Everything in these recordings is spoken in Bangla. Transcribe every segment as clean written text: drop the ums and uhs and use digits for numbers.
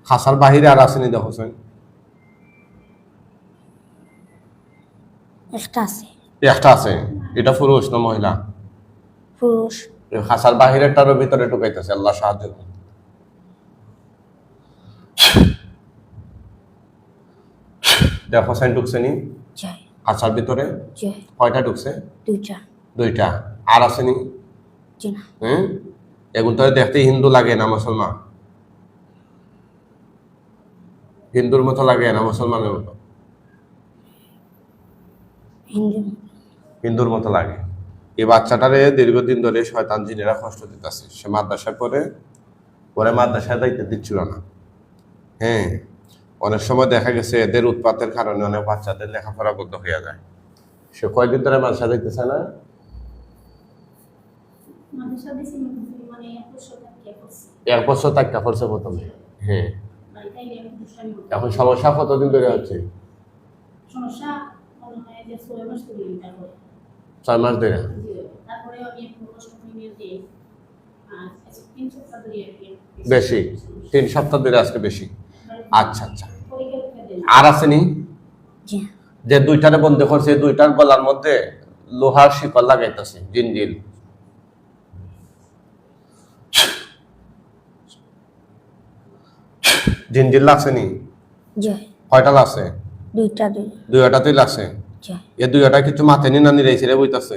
খাসার বাহিরে আর আসেনি দেখছেন? একটা আছে। এটা পুরুষ না মহিলা? পুরুষ। খাসার বাহিরেরটারও ভিতরে ঢুকাইতেছে, আল্লাহ সাহায্য করুন। দেখো সাইন ঢুকছে নি খাসার ভিতরে? কয়টা ঢুকছে? দুইটা। আর আসেনি? এগুলো তো দেখতে হিন্দু লাগে না মুসলমান? হিন্দুর মতো লাগে না মুসলমানের মতো? হিন্দুর মতো লাগে। এই বাচ্চাটারে দীর্ঘদিন ধরে শয়তান জিনেরা কষ্ট দিতেছে। সে মাদ্রাসায় পরে মাদ্রাসায় যাইতে দিচ্ছিল না। হ্যাঁ, অনেক সময় দেখা গেছে এদের উৎপাতের কারণে অনেক বাচ্চাদের লেখাপড়া বন্ধ হয়ে যায়। সে কয়েকদিন ধরে মাদ্রাসা যাইতেছে না। এক বছর তাক্কা পড়ছে প্রথমে। হ্যাঁ, এখন সমস্যা কতদিন ধরে হচ্ছে? 6 মাস ধরে। বেশি 3 সপ্তাহ ধরে আজকে বেশি। আচ্ছা আচ্ছা। আর আসেনি? যে দুইটারে বন্ধ করছে, দুইটার গলার মধ্যে লোহার শিকল লাগাইতেছে, জিনজিল। জিনজিল লাগছেনি? কয়টা লাগছে? দুইটাতেই লাগছে। এ দুইটা কিছু মাথে নি না নিরাইছে রে বইতাছে?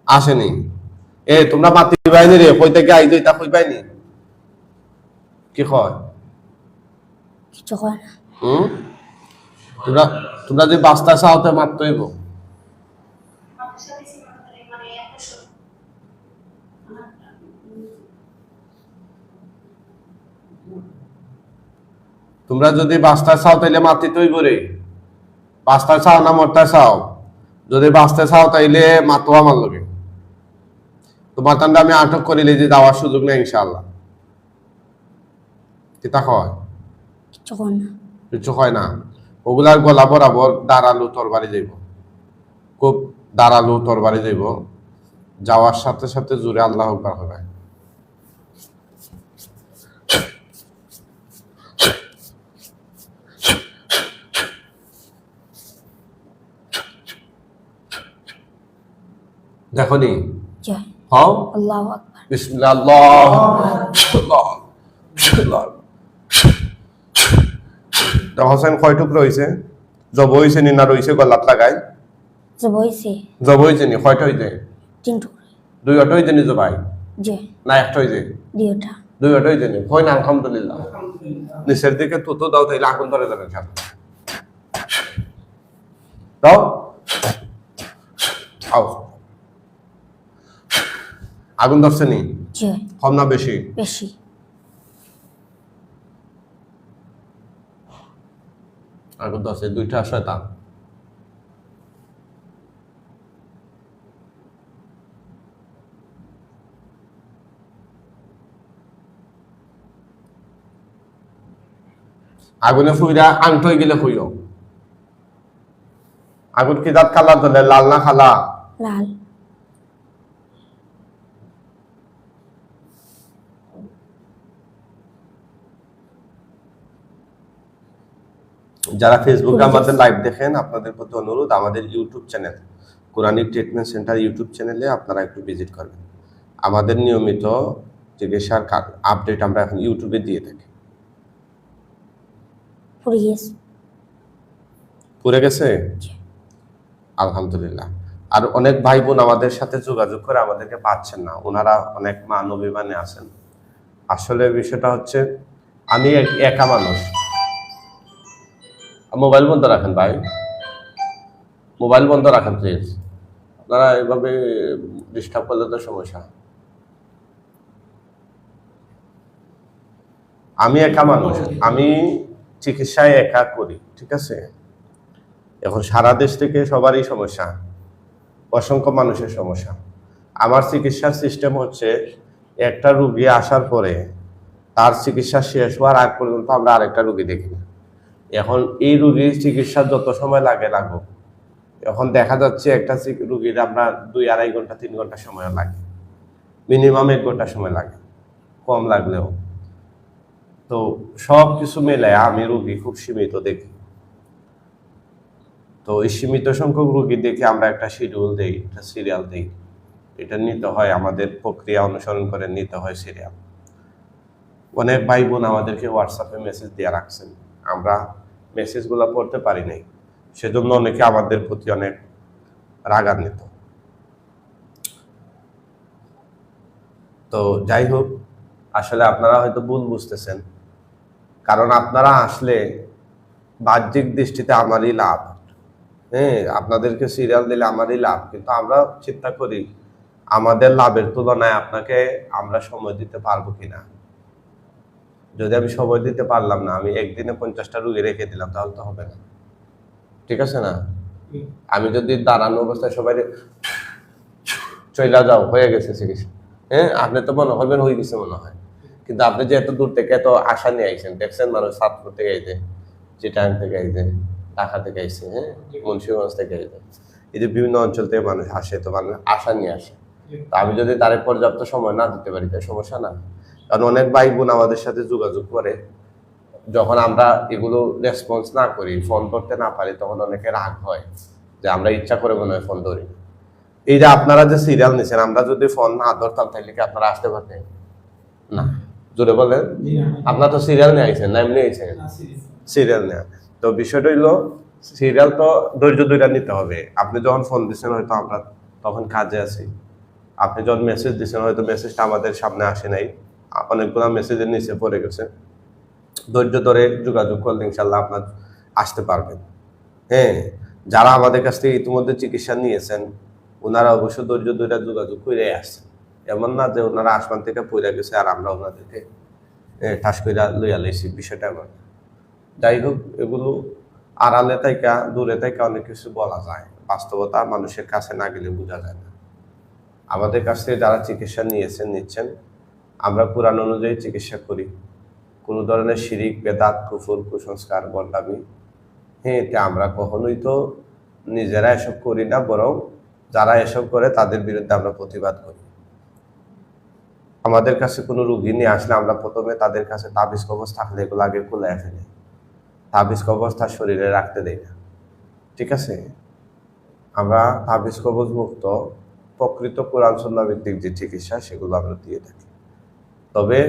আসেনি। এ তোমরা মাতি বাইনি রে, কই থেকে আই দুইটা কই বাইনি? কি কয়? কিছু কয় না। তোমরা যে বাস্তা চাওতে মারতেইব। তোমরা যদি বাস্তা চাও তাইলে মাতি তৈব রে। বাস্তা চাও না মরতা চাও? যদি বাঁচতে চাও তাইলে মাতো আমার লগে। তোমার তান্ডা আমি আটক করিলে যে যাওয়ার সুযোগ নেই ইনশাআল্লাহ। কিতা কয়? কিছু হয় না। ওগুলার গলা বরাবর দাঁড়ালু তরবারি যাইব, খুব দাঁড়ালু তরবারি যাইব। যাওয়ার সাথে সাথে জুড়ে আল্লাহ আকবার হবে। দেখো নি? হও আল্লাহু আকবার, বিসমিল্লাহ, আল্লাহ। হোসেন কয় টুকরো হইছে? জব হইছে নি না রইছে গলাত লাগাই? জব হইছে নি? কয়টা হইছে? 3 টুকরো। 2টা হইছে নি জবাই? না একটা হইছে? 2টা হইছে নি? কই না আলহামদুলিল্লাহ। নিচের দিকে তুতো দাও তাইলে আগুন ধরে যাবে সব। দাও আও। আগুন ধরছে নি? কম না বেশি? বেশি। আগুন ধরছে। 2টা শয়তান। আগুনে ফুইরা আংট হয়ে গেলে হইল। আগুন কি দাঁত কালার ধরলে? লাল না খালা? লাল। যারা ফেসবুকে আমাদের লাইভ দেখেন, আপনাদের প্রতি অনুরোধ, আমাদের YouTube channel Quranic treatment centre YouTube চ্যানেলে আপনারা একটু ভিজিট করবেন। আমাদের নিয়মিত চিকিৎসার আপডেট আমরা এখন ইউটিউবে দিয়ে থাকি। পুড়ে গেছে? আলহামদুলিল্লাহ। আর অনেক ভাই বোন আমাদের সাথে যোগাযোগ করে আমাদেরকে পাচ্ছেন না, ওনারা অনেক মানবিমানে আছেন। আসলে বিষয়টা হচ্ছে আমি একা মানুষ। মোবাইল বন্ধ রাখেন ভাই, মোবাইল বন্ধ রাখেন প্লিজ। আপনারা এভাবে ডিস্টার্ব করলে তো সমস্যা। আমি একা মানুষ, আমি চিকিৎসায় একা করি, ঠিক আছে? এখন সারা দেশ থেকে সবারই সমস্যা, অসংখ্য মানুষের সমস্যা। আমার চিকিৎসার সিস্টেম হচ্ছে একটা রুগী আসার পরে তার চিকিৎসা শেষ হওয়ার আগ পর্যন্ত আমরা আরেকটা রুগী দেখি না। এখন এই রুগীর চিকিৎসা যত সময় লাগুক, এখন দেখা যাচ্ছে একটা রুগীর আমরা 2-2.5 ঘন্টা 3 ঘন্টা সময় লাগে, মিনিমাম 1 ঘন্টা সময় লাগে, কম লাগলেও। তো সব কিছু মেলে আমি রুগী খুব সীমিত দেখি। তো এই সীমিত সংখ্যক রুগী দেখে আমরা একটা শিডিউল দেই, একটা সিরিয়াল দেই। এটা নিতে হয়, আমাদের প্রক্রিয়া অনুসরণ করে নিতে হয় সিরিয়াল। অনেক ভাই বোন আমাদেরকে হোয়াটসঅ্যাপে মেসেজ দিয়ে রাখছেন, আমরা মেসেজগুলো পড়তে পারি নাই, সেজন্য অনেকে আমাদের প্রতি অনেক রাগান্বিত। তো যাই হোক, আসলে আপনারা হয়তো ভুল বুঝতেছেন, কারণ আপনারা আসলে বাহ্যিক দৃষ্টিতে আমারই লাভ, হ্যাঁ, আপনাদেরকে সিরিয়াল দিলে আমারই লাভ, কিন্তু আমরা চিন্তা করি আমাদের লাভের তুলনায় আপনাকে আমরা সময় দিতে পারবো কিনা। যদি আমি সময় দিতে পারলাম না, আমি একদিনে 50টা রুগী রেখে দিলাম, তাহলে তো হবে না, ঠিক আছে না? আমি যদি দাঁড়ানো অবস্থায় সবাই চইলা যাও, হয়ে গেছে চিকিৎসা, হ্যাঁ, আপনি তো মনে করবেন হয়ে গেছে মনে হয়, কিন্তু আপনি যে এত দূর থেকে এত আশা নিয়ে আইছেন, দেখছেন মানুষ সাতপুর থেকে আইছে, চিটাং থেকে আইছে, ঢাকা থেকে আইছে, হ্যাঁ, মুন্সিগঞ্জ থেকে আইছে, এই যে বিভিন্ন অঞ্চল থেকে মানুষ আসে, তো মানুষ আশা নিয়ে আসে। তো আমি যদি তার পর্যাপ্ত সময় না দিতে পারি, তাই সমস্যা না। কারণ অনেক ভাই বোন আমাদের সাথে যোগাযোগ করে, যখন আমরা এগুলো রেসপন্স না করি, ফোন ধরতে না পারি, তখন অনেকে রাগ হয় যে আমরা ইচ্ছা করে মনে হয় ফোন ধরি। এই যে আপনারা যে সিরিয়াল নিছেন, আমরা যদি ফোন না ধরতাম তাহলে কি আপনারা আসতে পারতেন না? জোরে বলেন। আপনারা তো সিরিয়াল নিয়ে আইছেন না, এমনি আইছেন সিরিয়াল নেয়া। তো বিষয়টা হইলো, সিরিয়াল তো ধৈর্য ধরে নিতে হবে। আপনি যখন ফোন দিচ্ছেন হয়তো আমরা তখন কাজে আছি, আপনি যখন মেসেজ দিচ্ছেন হয়তো মেসেজটা আমাদের সামনে আসে নাই, অনেকগুলো মেসেজের নিচে পড়ে গেছে। ধৈর্য ধরে যোগাযোগ করলে ইনশাল্লাহ আপনার আসতে পারবেন। হ্যাঁ, যারা আমাদের কাছ থেকে ইতিমধ্যে চিকিৎসা নিয়েছেন ওনারা অবশ্য ধৈর্য ধরে যোগাযোগ করে আসছেন। এমন না যে ওনারা আসমান থেকে পড়ে গেছে আর আমরা ওনাদেরকে ঠাস করে লইয়া লাইছি, বিষয়টা এমন। যাই হোক, এগুলো আড়ালে থাইকা দূরে থাইকা অনেক কিছু বলা যায়, বাস্তবতা মানুষের কাছে না গেলে বোঝা যায় না। আমাদের কাছ থেকে যারা চিকিৎসা নিচ্ছেন, আমরা কোরআন অনুযায়ী চিকিৎসা করি। কোনো ধরনের শিরিক, বেদাত, কুফর, কুসংস্কার, বদনামি, হ্যাঁ, এটা আমরা কখনোই তো নিজেরা এসব করি না, বরং যারা এসব করে তাদের বিরুদ্ধে আমরা প্রতিবাদ করি। আমাদের কাছে কোনো রুগী নিয়ে আসলে আমরা প্রথমে তাদের কাছে তাবিজ কবজ থাকলে এগুলো আগে খুলে ফেলি, তাবিজ কবজ তার শরীরে রাখতে দেই না, ঠিক আছে? আমরা তাবিজ কবজ মুক্ত প্রকৃত কোরআন সুন্নাহ ভিত্তিক যে চিকিৎসা সেগুলো আমরা দিয়ে থাকি। তবে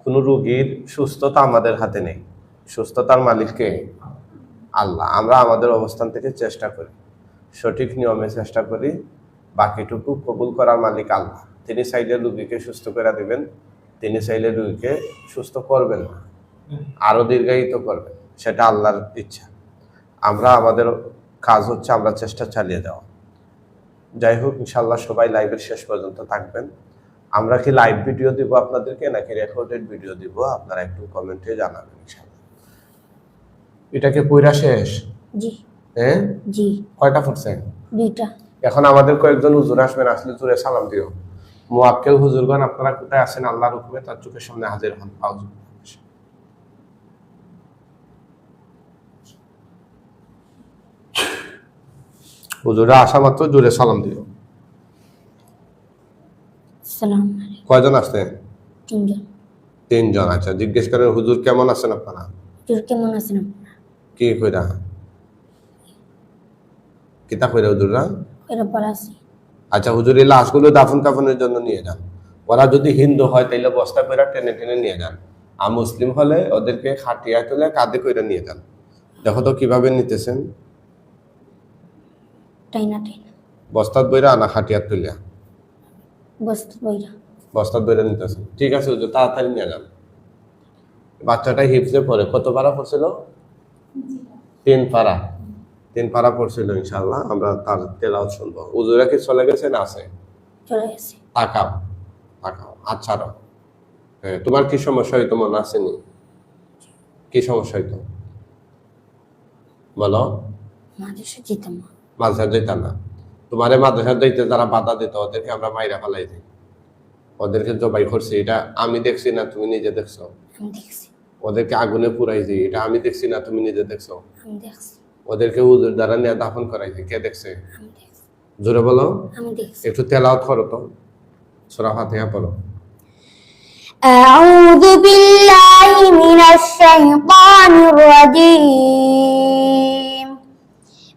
কোনো রোগীর সুস্থতা আমাদের হাতে নেই, সুস্থতার মালিককে আল্লাহ। আমরা আমাদের অবস্থান থেকে চেষ্টা করি, সঠিক নিয়মে চেষ্টা করি, বাকিটুকু কবুল করার মালিক আল্লাহ। তিনি চাইলে রোগীকে সুস্থ করে দেবেন, তিনি চাইলে রোগীকে সুস্থ করবেন না, আরো দীর্ঘায়িত করবেন, সেটা আল্লাহর ইচ্ছা। আমরা আমাদের কাজ হচ্ছে আমরা চেষ্টা চালিয়ে যাওয়া। যাই হোক, ইনশাল্লাহ সবাই লাইভের শেষ পর্যন্ত থাকবেন। আমরা কি লাইভ ভিডিও দিব আপনাদেরকে নাকি রেকর্ডেড ভিডিও দিব, আপনারা একটু কমেন্টে জানাবেন ইনশাল্লাহ। এটাকে পয়রা শেষ? জি। হ্যাঁ জি। কয়টা ফুটছে? 2টা। এখন আমাদের কয়েকজন হুজুর আসবেন, আসলে জোরে সালাম দিও। মুআক্কেল হুজুরগণ আপনারা কোথায় আছেন, আল্লাহর হুকুমে তার চোখের সামনে হাজির হন। হুজুরা আসা মাত্র জোরে সালাম দিও। আসসালামু আলাইকুম। কয়জন আসছেন? 3জন। 3জন। আচ্ছা, জিজ্ঞেস করেন হুজুর কেমন আছেন আপনারা? হুজুর কেমন আছেন আপনারা? কি কইরা কিতা কইরা হুজুররা? এরা পড়া আছি। আচ্ছা, হুজুর এই লাশগুলো দাফন কাফনের জন্য নিয়ে যান। ওরা যদি হিন্দু হয় তাইলে বস্তা কইরা টেনে টেনে নিয়ে যান, আর মুসলিম হলে ওদেরকে খাটিয়া তুলে কাঁধে কইরা নিয়ে যান। দেখো তো কিভাবে নিতেছেন, টাইনা বস্তাত বইরা না খাটিয়া তুলিয়া? বস্তা বইরা। বস্তাত বইরা নিতেছেন, ঠিক আছে হুজুর, তাড়াতাড়ি নিয়ে যান। বাচ্চাটা হিফজে পড়ে, কত পারা পড়ছিল? 3 পারা। 3 পারা পড়ছিল। ইনশাআল্লাহ আমরা তার তেলাওয়াত শুনবো। হুজুরা কি চলে গেছেন? আছে, চলে গেছে। তাকাও তাকাও, আচ্ছা। তোমার কি সমস্যা হইতো মনে আসেনি? কি সমস্যা হইতো বলো? মাদ্রাসা যেতাম না। মাদ্রাসা যেতাম না? তোমারে মাদ্রাসা যাইতে যারা বাধা দিত ওদেরকে আমরা মাইরা ফেলাই দিই, ওদেরকে জবাই করছি, এটা আমি দেখছি না তুমি নিজে দেখছো? আমি দেখছি। ওদেরকে আগুনে পুরাই দিই, এটা আমি দেখছি না তুমি নিজে দেখছো? আমি দেখছি। ওদেরকে হুজুর দ্বারা নিয়ে দাফন করাই দিই, কে দেখছে? আমি দেখছি। জোরে বলো। আমি দেখছি। একটু তেলাওয়াত করো তো, সূরা ফাতিহা পড়ো। أعوذ بالله من الشيطان الرجيم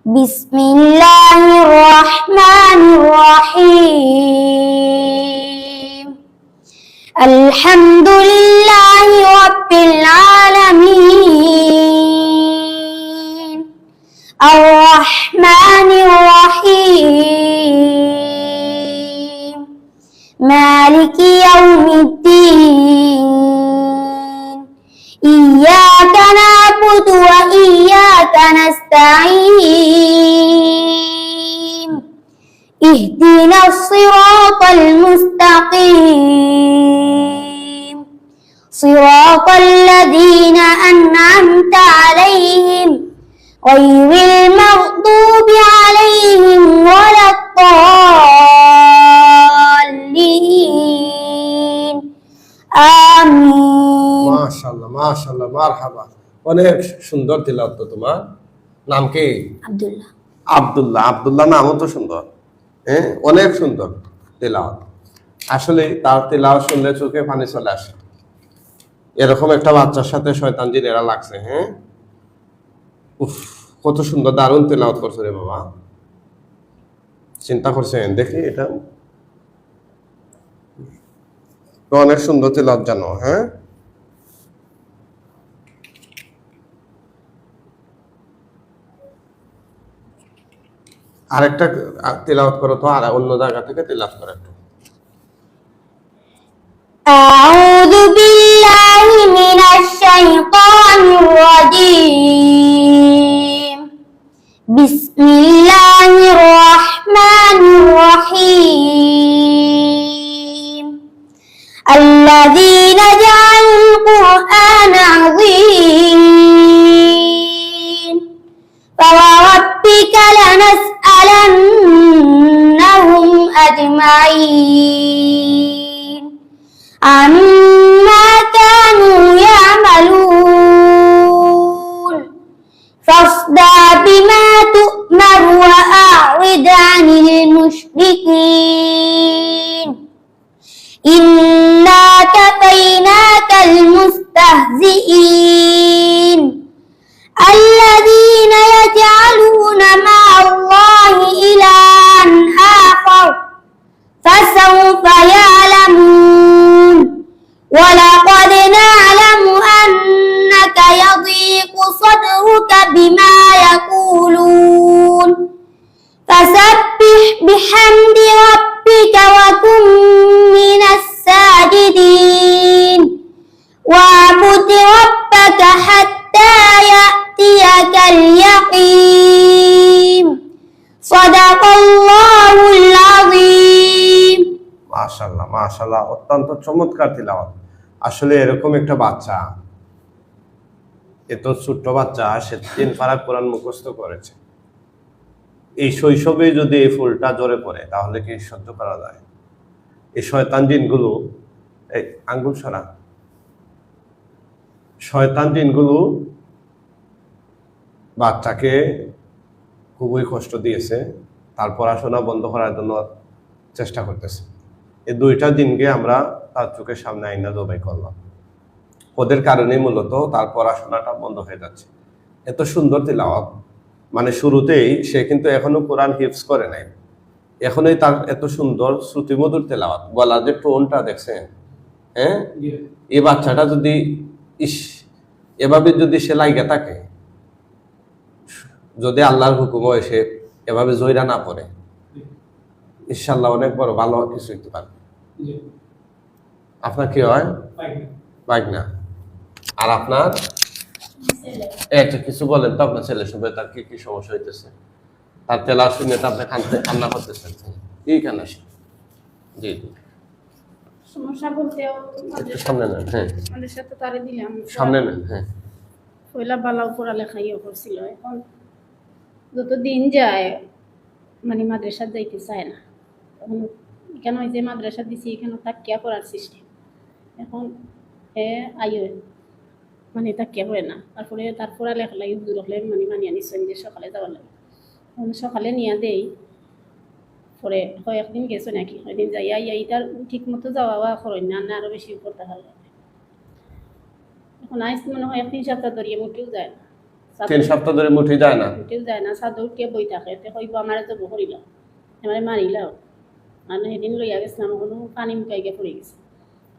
بسم الله الرحمن الرحيم الحمد لله رب العالمين الرحمن الرحيم مالك يوم الدين إياك نعبد وإياك نستعين اهدنا الصراط المستقيم صراط الذين أنعمت عليهم غير المغضوب عليهم ولا الضالين آمين মাশাআল্লাহ মাশাআল্লাহ মারহাবা। অনেক সুন্দর তিলাওয়াত তো তোমার। নাম কি? আব্দুল্লাহ। আব্দুল্লাহ। আব্দুল্লাহ নামও তো সুন্দর, হ্যাঁ, অনেক সুন্দর তেলাওয়াত। আসলে তার তেলাওয়াত শুনলে চোখে পানি চলে আসে। এরকম একটা বাচ্চার সাথে শয়তান জিনেরা লাগছে, হ্যাঁ। উফ, কত সুন্দর দারুণ তেলাওয়াত করছে রে বাবা। চিন্তা করছেন? দেখি এটা তো অনেক সুন্দর তেলাওয়াত জানো, হ্যাঁ। আরেকটা তেলাওয়াত করো তো, আর অন্য জায়গা থেকে তেলাওয়াত করো একটু। أعوذ بالله من الشيطان الرجيم بسم الله الرحمن الرحيم الذين جعلوا القرآن عظيم فوربك لنسألنهم أجمعين عما كانوا يعملون فاصدع بما تؤمر وأعرض عن المشركين إنا كفيناك المستهزئين الذين يجعلون مع الله إلها آخر فسوف يعلمون ولقد نعلم أنك يضيق صدرك بما يقولون فسبح بحمد ربك وكن من الساجدين واعبد ربك حتى يأتيك اليقين صدق الله العظيم মাশাআল্লাহ মাশাআল্লাহ, অত্যন্ত চমৎকার তিলাওয়াত। আসলে এরকম একটা বাচ্চা, এত ছোট্ট বাচ্চা, সে 3 পারা কোরআন মুখস্থ করেছে। এই শৈশবে যদি এই ফুলটা ঝরে পড়ে তাহলে কি সহ্য করা যায়? এই শয়তান জিনগুলো, এই আঙ্গুল সরা, শয়তান জিনগুলো বাচ্চাকে খুবই কষ্ট দিয়েছে, তার পড়াশোনা বন্ধ করার জন্য চেষ্টা করতেছে। এই 2টা দিনকে আমরা তার চোখের সামনে আইনা জবাই করলাম। ওদের কারণে মূলত তার পড়াশোনাটা বন্ধ হয়ে যাচ্ছে। এত সুন্দর তিলাওয়াত, মানে শুরুতেই সে কিন্তু এখনো কোরআন হিফজ করে নাই, এখনই তার এত সুন্দর শ্রুতিমধুর তেলাওয়াত, গলার যে টোনটা দেখছেন, হ্যাঁ। এই বাচ্চাটা যদি এভাবে যদি সে লাইগা থাকে, যদি আল্লাহর হুকুম হয় সে এভাবে জয়রা না পড়ে, ইনশাআল্লাহ অনেক বড় ভালো কিছু হইতে পারবে। আপনার কি হয়? বাইক না। আর আপনার একটা কিছু বলেন তো, আপনার ছেলের সঙ্গে তার কি কি সমস্যা হইতেছে? তার তেলা শুনে তো আপনি কান্না করতেছেন, কি কান্না? জি জি, সমস্যা বলতে একটু সামনে নেন, হ্যাঁ আমাদের সাথে তারে দিলাম সামনে নেন, হ্যাঁ। পয়লা বালাও পড়ালেখাইও করছিল, এখন যত দিন যায় মানে মাদ্রাসা যাইতে চায় না। এখন এখানে ওই যে মাদ্রাসা দিছি এখানে তাকিয়া পড়ার সিস্টেম, এখন আইও মানে তাকিয়া পড়ে না। তারপরে তার পড়ালেখা লাগে দূর হলে মানে মানিয়ে নিচ্ছেন যে সকালে যাওয়ার লাগে, সকালে নিয়ে দেই পরে কয়েকদিন গেছো নাকি কয়েকদিন যাইয়া এইটার ঠিক মতো যাওয়া করেন না না আরো বেশি করতে হবে এখন আইস মনে হয় 1-3 সপ্তাহ ধরিয়ে মুটেও যায় না 3 সপ্তাহ ধরে মুঠি যায় না। মুটেও যায় না সাদর কে বই থাকে তে কইব আমারে তো বহরিল আমারে মারিলাও আর সেদিন লইয়া গেছিলাম কোনো পানি মুখাই গিয়ে পড়ে গেছে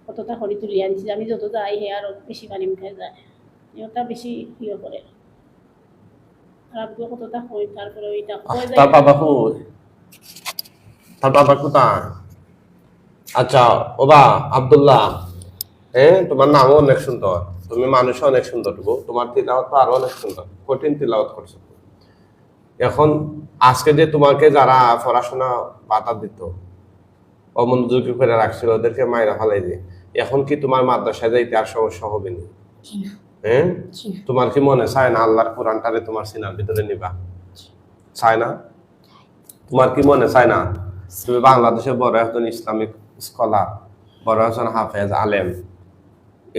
কতটা হরি তুলি আনছি আমি যত যাই হে আরো বেশি পানি মুখাই যায় এটা বেশি ইয়ে করে খারাপ কতটা হয় তারপরে ওইটা কয় তার বাবা কই? তার বাবা কোথায়? আচ্ছা ওবা আব্দুল্লাহ, তোমার নামও অনেক সুন্দর, তুমি মানুষও অনেক সুন্দর, তোমার তিলাওয়াত তো আরো অনেক সুন্দর, কঠিন তিলাওয়াত করছো। এখন আজকে যে তোমাকে যারা পড়াশোনা বাধা দিত, অমনোযোগী করে রাখছিল, ওদেরকে মাইরা ফেলাই দিয়ে, এখন কি তোমার মাদ্রাসায় যাইতে আর সমস্যা হবে না? তোমার কি মনে চায় না আল্লাহর কোরআনটারে তোমার সিনার ভিতরে নিবা? চায় না? তোমার কি মনে চায় না তুমি বাংলাদেশে বড় একজন ইসলামিক স্কলার, বড় একজন হাফেজ আলেম,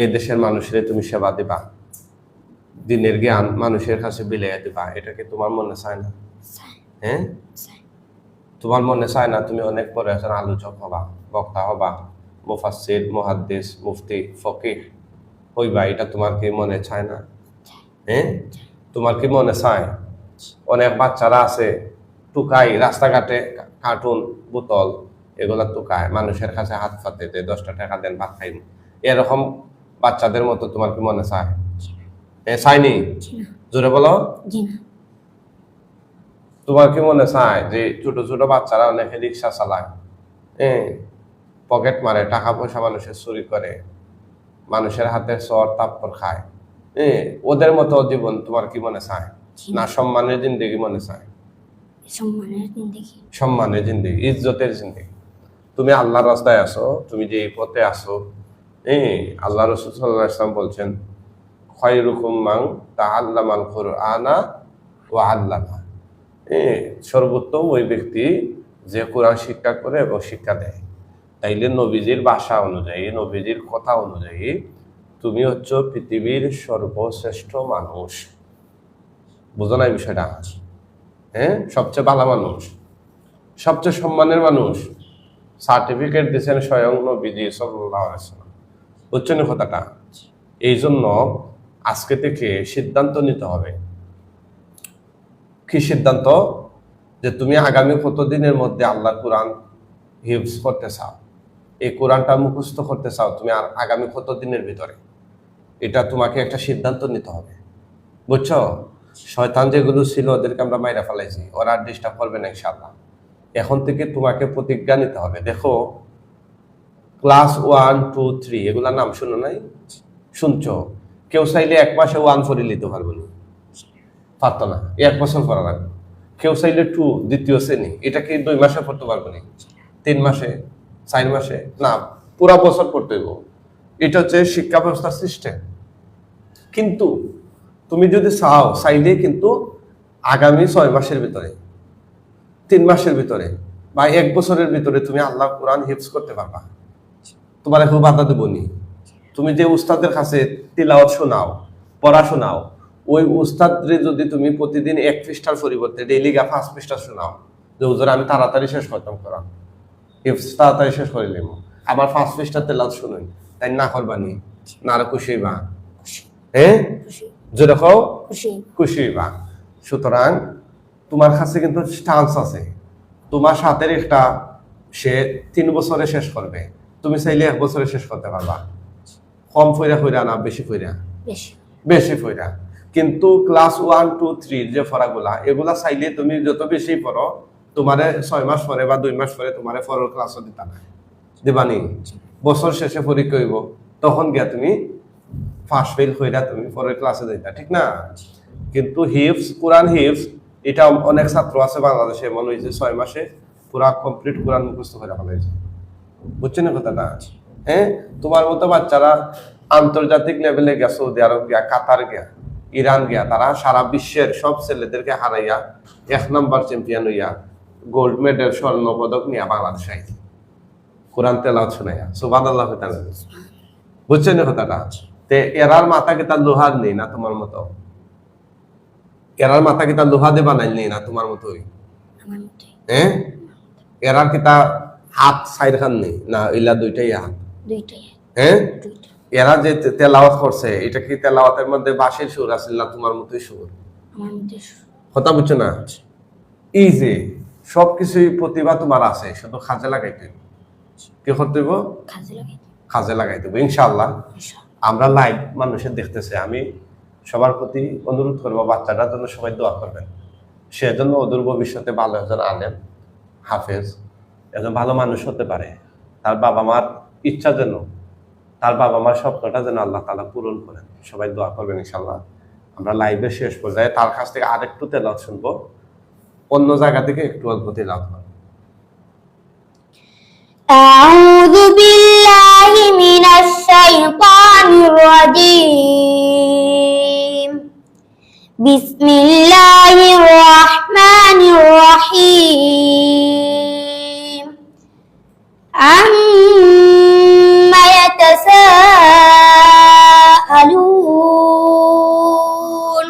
এই দেশের মানুষের তুমি সেবা দিবা, দিনের জ্ঞান মানুষের কাছে বিলিয়ে দিবা? এটা কি তোমার মনে চায় না? তোমার মনে চায় না তুমি অনেক বড় একজন আলোচক হবা, বক্তা হবা, মুফাসসির, মুহাদ্দিস, মুফতি, ফকিহ হইবা? এটা তোমার কি মনে চায় না? তোমার কি মনে চায়? অনেক বাচ্চারা আছে টুকাই, রাস্তাঘাটে কার্টুন, বোতল এগুলা টুকায়, মানুষের কাছে হাত পাতে যে 10টা টাকা দেন ভাত খাইব, এরকম বাচ্চাদের মতো তোমার কি মনে চায়? চাইনি? জোরে বলো। তোমার কি মনে চায় যে ছোট ছোট বাচ্চারা অনেকে রিক্সা চালায়, পকেট মারে, টাকা পয়সা মানুষের চুরি করে, মানুষের হাতে চর তাপ্পর খায়, ওদের মতো জীবন তোমার কি মনে চায়? না সম্মানের জিন্দেগি মনে চায়? সম্মানের জিন্দেগি, ইজ্জতের জিন্দেগি। তুমি আল্লাহর রাস্তায় আসো, তুমি যে পথে আসো, আল্লাহ রাসূল সাল্লাল্লাহু আলাইহি ওয়াসাল্লাম বলছেন খায়রুকুম মান তাআল্লামাল কুরআনা ওয়া আল্লামা, সর্বোত্তম ওই ব্যক্তি যে কোরআন শিক্ষা করে এবং শিক্ষা দেয়। তাইলে নবীজির ভাষা অনুযায়ী, নবীজির কথা অনুযায়ী তুমি হচ্ছে পৃথিবীর সর্বশ্রেষ্ঠ মানুষ। বুঝো না এই বিষয়টা? সবচেয়ে ভালো মানুষ, সবচেয়ে সম্মানের মানুষ, সার্টিফিকেট দিয়েছেন স্বয়ং নবীজি সাল্লাল্লাহু আলাইহি ওয়াসাল্লাম। বুঝছেন কথাটা? এই জন্য আজকে থেকে সিদ্ধান্ত নিতে হবে। কি সিদ্ধান্ত? যে তুমি আগামী কতদিনের মধ্যে আল্লাহর কোরআন হিফজ করতে চাও, এই কোরআনটা মুখস্থ করতে চাও, তুমি আর আগামী কতদিনের ভিতরে, এটা তোমাকে একটা সিদ্ধান্ত নিতে হবে। বুঝছো? শয়তান যেগুলো ছিল ওদেরকে আমরা মাইরা ফেলাইছি, ওরা আর ডিস্টার্ব করবে না ইনশাআল্লাহ। এখন থেকে তোমাকে প্রতিজ্ঞা নিতে হবে। দেখো ক্লাস 1, 2, 3 এগুলার নাম শুনো নাই? শুনছো? কেউ চাইলে 1 মাসে 1 পড়ে নিতে পারবো না, পারতো না, 1 বছর পড়া লাগবে। কেউ চাইলে 2 দ্বিতীয় শ্রেণী, এটা কি 2 মাসে পড়তে পারবো না, 3 মাসে, 4 মাসে না, পুরা বছর পড়তে হইব। এটা হচ্ছে শিক্ষা ব্যবস্থার সিস্টেম। কিন্তু তুমি যদি চাইলে কিন্তু আগামী 6 মাসের ভিতরে, 3 মাসের ভিতরে বা 1 বছরের ভিতরে তুমি আল্লাহ কোরআন হিফজ করতে পারবা। তোমার এখন বাধা দেবো নি। তুমি যে উস্তাদের কাছে তিলাওয়াত শোনাও, পড়া শোনাও, ওই উস্তাদরে যদি তুমি প্রতিদিন 1 পৃষ্ঠার পরিবর্তে ডেইলি 5 পৃষ্ঠা শোনাও, যে হুজুর আমি তাড়াতাড়ি শেষ করতাম কোরআন, হিফজ তাড়াতাড়ি শেষ করে নিব, আমার 5 পৃষ্ঠা তেলাওয়াত শুনুন, তাই না করবানি? না আর খুশি হইবা? যে দেখো খুশি হইবা। সুতরাং তোমার কাছে কিন্তু চান্স আছে, তোমার সাথে একটা সে 3 বছরে শেষ করবে, তুমি চাইলে 1 বছরে শেষ করতে পারবা। কম ফইরা না বেশি ফইরা? বেশি ফইরা। কিন্তু ক্লাস 1, 2, 3 যে পড়াগুলা, এগুলা চাইলে তুমি যত বেশি পড়ো, তোমারে 6 মাস পরে বা 2 মাস পরে তোমারে ফরল ক্লাসও দিতা না, দিবানি? বছর শেষে পরীক্ষা হইব, তখন গিয়া তুমি ফার্স্ট ফেল হইরা তুমি পরের ক্লাসে যাইতা, ঠিক না? কিন্তু হিফজ, কোরআন হিফজ, এটা অনেক ছাত্র আছে বাংলাদেশে এমন হয়েছে 6 মাসে পুরা কমপ্লিট কোরআন মুখস্থ করে ফেলেছে। বুঝছেন কথাটা? তোমার মতো বাচ্চারা আন্তর্জাতিক লেভেলে গিয়া, সৌদি আরব গিয়া, কাতার গিয়া, ইরান গিয়া, তারা সারা বিশ্বের সব ছেলেদেরকে হারাইয়া 1 নম্বর চ্যাম্পিয়ন হইয়া গোল্ড মেডেল, স্বর্ণ পদক নিয়ে বাংলাদেশে আইছে কোরআন তেলাওয়াত শুনাইয়া। সুবহানাল্লাহ। বুঝছেন কথাটা? তে এরার মাথা কি তার লোহার নেই না তোমার মতো? এরার মাথা কি তার লোহা দিয়ে বানাইল নেই না তোমার মতোই? এরা কি তা হাত সাইড খান নেই না ইলা দুইটাই হাত? দুইটাই হ্যাঁ, দুইটা এরা যে তেলাওয়াত করছে এটা কি তেলাওয়াতের মধ্যে বাঁশির সুর আছে না তোমার মতোই সুর? আমার মধ্যে কথা বুঝছো না? এই যে সবকিছুই প্রতিভা তোমার আছে, শুধু কাজে লাগাইতে হইব। কি করতে হইব? কাজে লাগাই কাজে লাগাইতে হইব ইনশাআল্লাহ। আমরা লাইভ মানুষের দেখতেছে, আমি সবার প্রতি অনুরোধ করবো বাচ্চাটার জন্য সবাই দোয়া করবেন। সেজন্য অদূর ভবিষ্যতে ভালো একজন আলেম, হাফেজ, একজন ভালো মানুষ হতে পারে। তার বাবা মার ইচ্ছা যেন, তার বাবা মার স্বপ্নটা যেন আল্লাহ তাআলা পূরণ করেন। সবাই দোয়া করবেন ইনশাআল্লাহ। আমরা লাইভে শেষ পর্যায়ে তার কাছ থেকে আরেকটু তেলাওয়াত শুনবো, অন্য জায়গা থেকে একটু অল্প তেলাওয়াত করবো। أعوذ بالله من الشيطان الرجيم بسم الله الرحمن الرحيم عما يتساءلون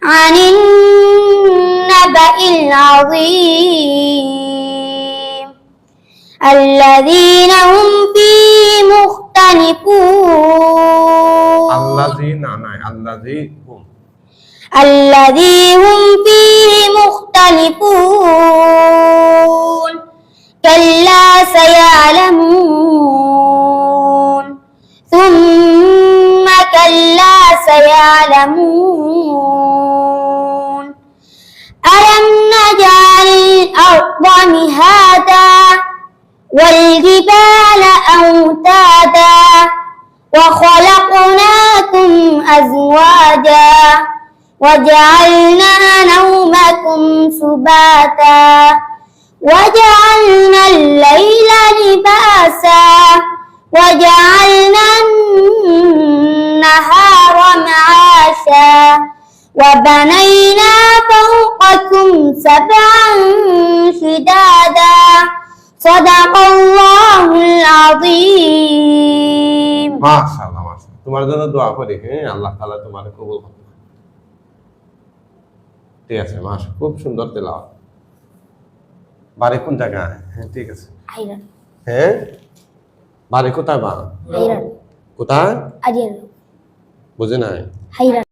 عن النبأ العظيم الذين هم فيه مختلفون আল্লাযী না নাই আল্লাযী হুম الذي هم فيه مختلفون كلا سيعلمون ثم كلا سيعلمون ألم نجعل الأرض مهادا والجبال أوتادا وخلقناكم أزواجا وجعلنا نومكم سباتا وجعلنا الليل لباسا وجعلنا النهار معاشا وبنينا فوقكم سبعا شدادا صدق الله العظيم মাশাআল্লাহ মাশাআল্লাহ। তোমার জন্য দোয়া করি, হ্যাঁ, আল্লাহ তাআলা তোমার কবুল করুন। ঠিক আছে, মাশাআল্লাহ, খুব সুন্দর তেলাওয়াত। বাড়ি কোন জায়গায়? হ্যাঁ, ঠিক আছে। হাইরান হ্যাঁ, বাড়ি কোথায় বা? হাইরান কোথায়? আরিয়ান বুঝে নাই? হাইরান